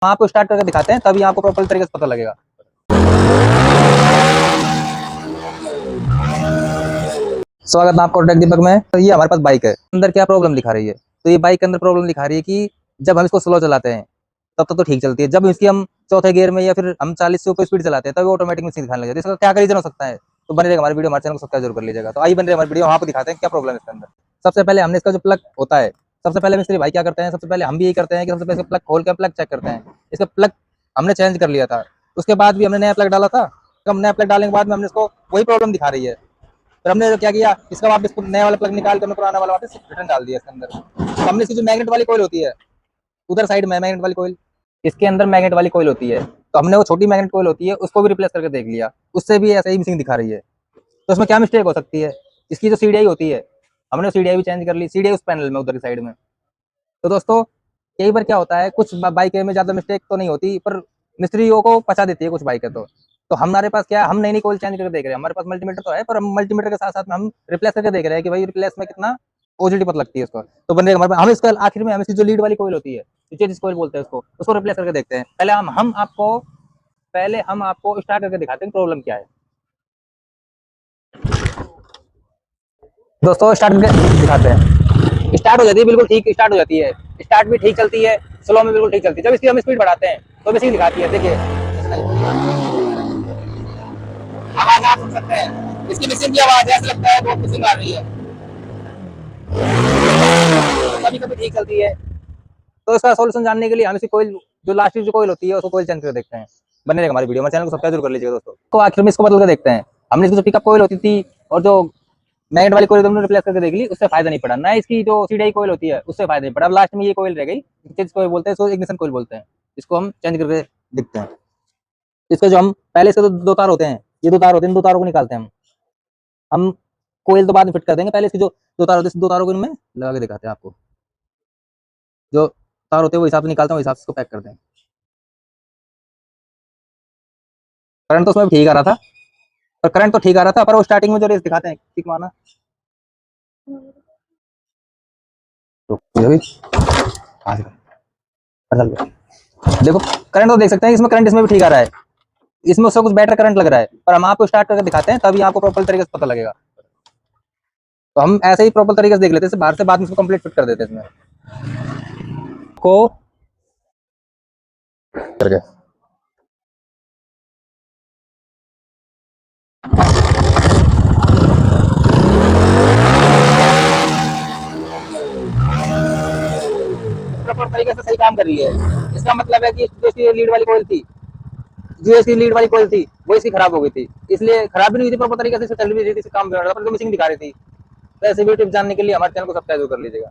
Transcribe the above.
आपको स्टार्ट करके दिखाते हैं, तभी आपको प्रॉपर तरीके से पता लगेगा। स्वागत है आपको टेक दीपक में। तो ये हमारे पास बाइक है, अंदर क्या प्रॉब्लम दिखा रही है? तो ये बाइक के अंदर प्रॉब्लम दिखा रही है कि जब हम इसको स्लो चलाते हैं तब तक तो ठीक चलती है, जब इसकी हम चौथे गियर में या फिर हम 40 से ऊपर स्पीड चलाते हैं तब ऑटोमेटिक में दिखाने लग जाती है। इसका क्या रीजन हो सकता है? तो बने रहेगा हमारे वीडियो, हमारे चैनल को सब्सक्राइब जरूर कर लीजिएगा। तो आइए बन रहे हमारी वीडियो, वहाँ पर दिखाते हैं क्या प्रॉब्लम है इसके अंदर। सबसे पहले हमने इसका जो प्लग होता है, सबसे पहले मिस्त्री भाई क्या करते हैं, सबसे पहले हम भी यही करते हैं कि सबसे पहले प्लग खोल के प्लग चेक करते हैं। इसका प्लग हमने चेंज कर लिया था, उसके बाद भी हमने नया प्लग डाला था। हम नया प्लग डालने के बाद में हमने इसको वही प्रॉब्लम दिखा रही है। फिर हमने क्या किया, इसका वापस नया वाला प्लग निकाल के हमने पुराना वाला वापस रिटर्न डाल दिया इसके अंदर। तो हमने इसकी जो मैग्नेट वाली कोयल होती है उधर साइड में मैग्नेट वाली कोयल, इसके अंदर मैग्नेट वाली कोयल होती है, तो हमने वो छोटी मैग्नेट कोयल होती है उसको भी रिप्लेस करके देख लिया, उससे भी ऐसा ही मिसिंग दिखा रही है। तो उसमें क्या मिस्टेक हो सकती है? इसकी जो सीडीआई होती है, हमने सीडीआई भी चेंज कर ली, सीडीआई उस पैनल में उधर की साइड में। तो दोस्तों कई बार क्या होता है, कुछ बाइकें में ज्यादा मिस्टेक तो नहीं होती पर मिस्त्रियों को पचा देती है कुछ बाइकें। तो हमारे पास क्या है, हम नई नई कोयल चेंज करके देख रहे हैं। हमारे पास मल्टीमीटर तो है पर हम मल्टीमीटर के साथ साथ में हम रिप्लेस करके देख रहे हैं कि भाई रिप्लेस में कितना ओजिटी पता लगती है उसको। तो बंदे हमारे हम इसका आखिर में हम इसकी जो लीड वाली कोयल होती है, जिस कोयल बोलते हैं उसको रिप्लेस करके देखते हैं। पहले हम आपको स्टार्ट करके दिखाते हैं प्रॉब्लम क्या है। दोस्तों स्टार्ट करके दिखाते हैं। स्टार्ट हो जाती है, बिल्कुल ठीक स्टार्ट हो जाती है, स्टार्ट भी ठीक चलती है, स्लो में बिल्कुल ठीक चलती है। जब इसकी हम स्पीड बढ़ाते हैं तो बेसिकली दिखाती है, देखिए आवाज आप सुन सकते हैं, इसकी मिसिंग की आवाज ऐसा लगता है बहुत मिसिंग आ रही है। कभी कभी ठीक चलती है। तो इसका सॉल्यूशन जानने के लिए हम इसकी कोयल, जो लास्ट जो कोयल होती है उसको कोयल चेंज कर देखते हैं। बने रहेगा हमारी वीडियो, हमारे चैनल को सब्सक्राइब जरूर कर लीजिएगा दोस्तों। तो आखिर में इसको बदल कर देखते हैं। हमने इसकी जो पिकअप कोयल होती थी और जो मैग्नेट वाली कोयल हमने रिप्लेस करके देख ली, उससे फायदा नहीं पड़ा। ना इसकी जो सीडीआई कोयल होती है उससे फायदा नहीं पड़ा। अब लास्ट में ये कोयल रह गई, चेंज कोयल बोलते हैं इसको, इग्निशन कोयल बोलते हैं। इसको हम चेंज करके दिखते हैं। इसके जो हम पहले इसके दो तार होते हैं, ये दो तार होते हैं, दो तारों को निकालते हैं हम कोयल तो बाद में फिट कर देंगे। पहले इसकी जो दो तार होते हैं, दो तारों को इनमें लगा के दिखाते हैं आपको। जो तार होते हैं वो हिसाब से निकालते हैं, वो हिसाब से इसको पैक करते हैं। करंट तो उसमें ठीक आ रहा था, पर करंट तो ठीक आ रहा था, पर वो स्टार्टिंग में जो रेस दिखाते हैं ठीक माना तो देखो करंट तो देख सकते हैं, इसमें करंट इसमें भी ठीक आ रहा है, इसमें उससे कुछ बेटर करंट लग रहा है। पर हम आपको स्टार्ट करके दिखाते हैं तभी आपको प्रॉपर तरीके से पता लगेगा। तो हम ऐसे ही प्रॉपर तरीके से देख लेते हैं बाहर से, बाद में इसको कंप्लीट फिट कर देते हैं इसमें को करके। प्रॉपर तरीके से सही काम कर रही है। इसका मतलब है कि जो इसकी लीड वाली कोयल थी, वो इसकी खराब हो गई थी, इसलिए खराब भी नहीं हुई थी, प्रॉपर तरीके से चल भी रही थी, काम भी हो रहा था, पर मिसिंग दिखा रही थी। तो ऐसे भी टिप्स जानने के लिए हमारे चैनल को सब्सक्राइब कर लीजिएगा।